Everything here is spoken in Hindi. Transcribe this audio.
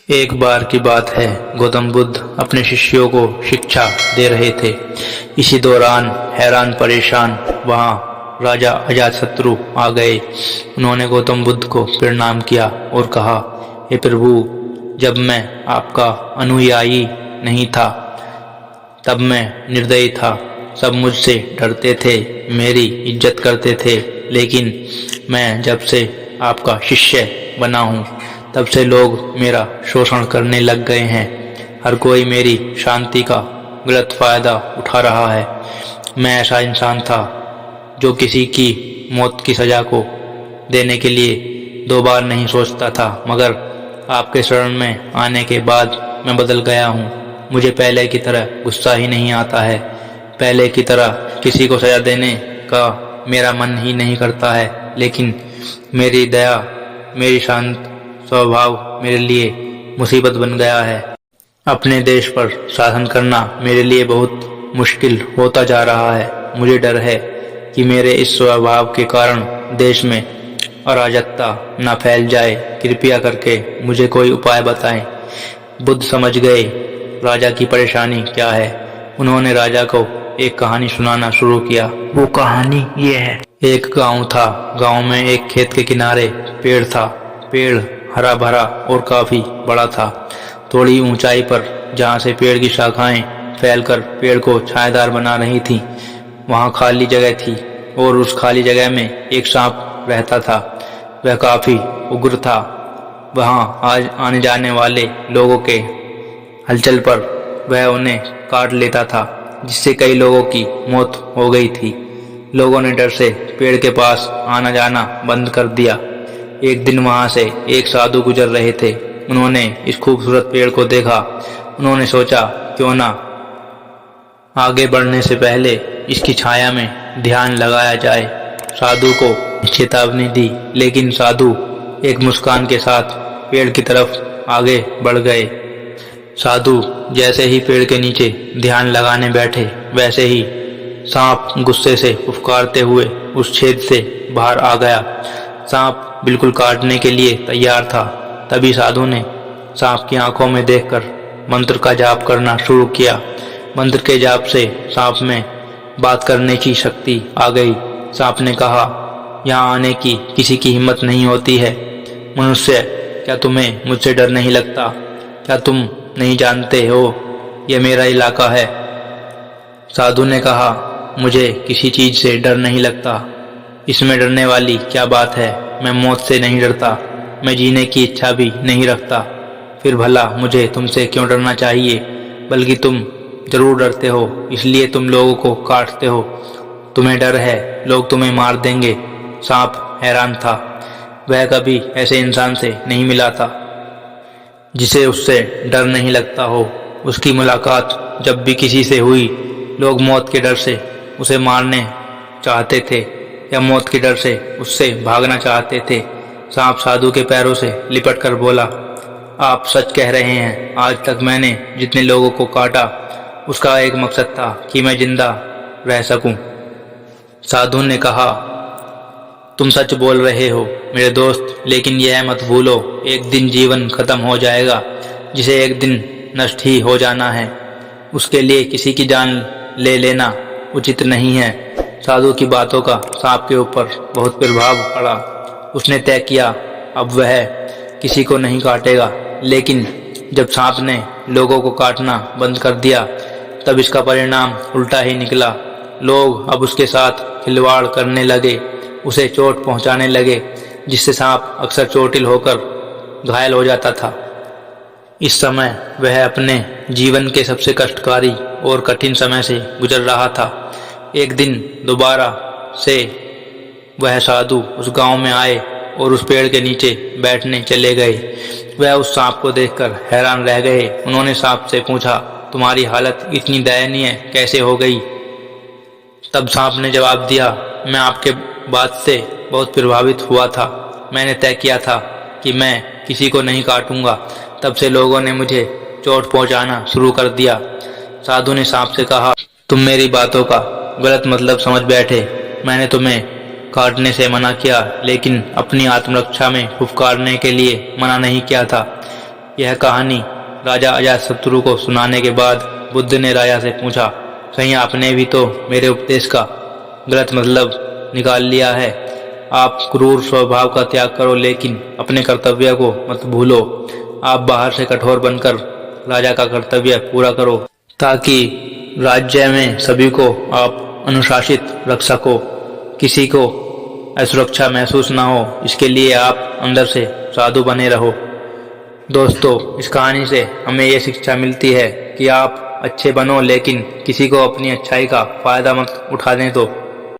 एक बार की बात है, गौतम बुद्ध अपने शिष्यों को शिक्षा दे रहे थे। इसी दौरान हैरान परेशान वहाँ राजा अजातशत्रु आ गए। उन्होंने गौतम बुद्ध को प्रणाम किया और कहा, हे प्रभु, जब मैं आपका अनुयायी नहीं था तब मैं निर्दयी था। सब मुझसे डरते थे, मेरी इज्जत करते थे, लेकिन मैं जब से आपका शिष्य बना हूँ तब से लोग मेरा शोषण करने लग गए हैं। हर कोई मेरी शांति का गलत फायदा उठा रहा है। मैं ऐसा इंसान था जो किसी की मौत की सजा को देने के लिए 2 बार नहीं सोचता था, मगर आपके शरण में आने के बाद मैं बदल गया हूँ। मुझे पहले की तरह गुस्सा ही नहीं आता है। पहले की तरह किसी को सजा देने का मेरा मन ही नहीं करता है, लेकिन मेरी दया, मेरी शांत स्वभाव मेरे लिए मुसीबत बन गया है। अपने देश पर शासन करना मेरे लिए बहुत मुश्किल होता जा रहा है। मुझे डर है कि मेरे इस स्वभाव के कारण देश में अराजकता न फैल जाए। कृपया करके मुझे कोई उपाय बताएं। बुद्ध समझ गए राजा की परेशानी क्या है। उन्होंने राजा को एक कहानी सुनाना शुरू किया। वो कहानी ये है। एक गांव था। गांव में एक खेत के किनारे पेड़ था। पेड़ हरा भरा और काफी बड़ा था। थोड़ी ऊंचाई पर, जहां से पेड़ की शाखाएं फैलकर पेड़ को छायादार बना रही थीं, वहां खाली जगह थी और उस खाली जगह में एक सांप रहता था। वह काफी उग्र था। वहां आज आने जाने वाले लोगों के हलचल पर वह उन्हें काट लेता था, जिससे कई लोगों की मौत हो गई थी। लोगों ने डर से पेड़ के पास आना जाना बंद कर दिया। एक दिन वहां से एक साधु गुजर रहे थे। उन्होंने इस खूबसूरत पेड़ को देखा। उन्होंने सोचा, क्यों ना आगे बढ़ने से पहले इसकी छाया में ध्यान लगाया जाए। साधु को चेतावनी दी, लेकिन साधु एक मुस्कान के साथ पेड़ की तरफ आगे बढ़ गए। साधु जैसे ही पेड़ के नीचे ध्यान लगाने बैठे, वैसे ही सांप गुस्से से फुफकारते हुए उस छेद से बाहर आ गया। सांप बिल्कुल काटने के लिए तैयार था। तभी साधु ने सांप की आंखों में देखकर मंत्र का जाप करना शुरू किया। मंत्र के जाप से सांप में बात करने की शक्ति आ गई। सांप ने कहा, यहाँ आने की किसी की हिम्मत नहीं होती है। मनुष्य, क्या तुम्हें मुझसे डर नहीं लगता? क्या तुम नहीं जानते हो यह मेरा इलाका है? साधु ने कहा, मुझे किसी चीज से डर नहीं लगता। इसमें डरने वाली क्या बात है? मैं मौत से नहीं डरता, मैं जीने की इच्छा भी नहीं रखता। फिर भला मुझे तुमसे क्यों डरना चाहिए? बल्कि तुम जरूर डरते हो, इसलिए तुम लोगों को काटते हो। तुम्हें डर है लोग तुम्हें मार देंगे। सांप हैरान था। वह कभी ऐसे इंसान से नहीं मिला था जिसे उससे डर नहीं लगता हो। उसकी मुलाकात जब भी किसी से हुई, लोग मौत के डर से उसे मारने चाहते थे या मौत के डर से उससे भागना चाहते थे। सांप साधु के पैरों से लिपट कर बोला, आप सच कह रहे हैं। आज तक मैंने जितने लोगों को काटा, उसका एक मकसद था कि मैं जिंदा रह सकूं। साधु ने कहा, तुम सच बोल रहे हो मेरे दोस्त, लेकिन यह मत भूलो, एक दिन जीवन खत्म हो जाएगा, जिसे एक दिन नष्ट ही हो जाना है। उसके लिए किसी की जान ले लेना उचित नहीं है। साधु की बातों का सांप के ऊपर बहुत प्रभाव पड़ा। उसने तय किया, अब वह किसी को नहीं काटेगा। लेकिन जब सांप ने लोगों को काटना बंद कर दिया, तब इसका परिणाम उल्टा ही निकला। लोग अब उसके साथ खिलवाड़ करने लगे, उसे चोट पहुंचाने लगे, जिससे सांप अक्सर चोटिल होकर घायल हो जाता था। इस समय वह अपने जीवन के सबसे कष्टकारी और कठिन समय से गुजर रहा था। एक दिन दोबारा से वह साधु उस गांव में आए और उस पेड़ के नीचे बैठने चले गए। वह उस सांप को देखकर हैरान रह गए। उन्होंने सांप से पूछा, तुम्हारी हालत इतनी दयनीय कैसे हो गई? तब सांप ने जवाब दिया, मैं आपके बात से बहुत प्रभावित हुआ था। मैंने तय किया था कि मैं किसी को नहीं काटूंगा। तब से लोगों ने मुझे चोट पहुंचाना शुरू कर दिया। साधु ने सांप से कहा, तुम मेरी बातों का गलत मतलब समझ बैठे। मैंने तुम्हें काटने से मना किया, लेकिन अपनी आत्मरक्षा में फुफकारने के लिए मना नहीं किया था। यह कहानी राजा अजातशत्रु को सुनाने के बाद बुद्ध ने राजा से पूछा, कहीं आपने भी तो मेरे उपदेश का गलत मतलब निकाल लिया है। आप क्रूर स्वभाव का त्याग करो, लेकिन अपने कर्तव्य को मत भूलो। आप बाहर से कठोर बनकर राजा का कर्तव्य पूरा करो, ताकि राज्य में सभी को आप अनुशासित रख सको, किसी को असुरक्षा महसूस ना हो। इसके लिए आप अंदर से साधु बने रहो। दोस्तों, इस कहानी से हमें ये शिक्षा मिलती है कि आप अच्छे बनो, लेकिन किसी को अपनी अच्छाई का फायदा मत उठाने दो।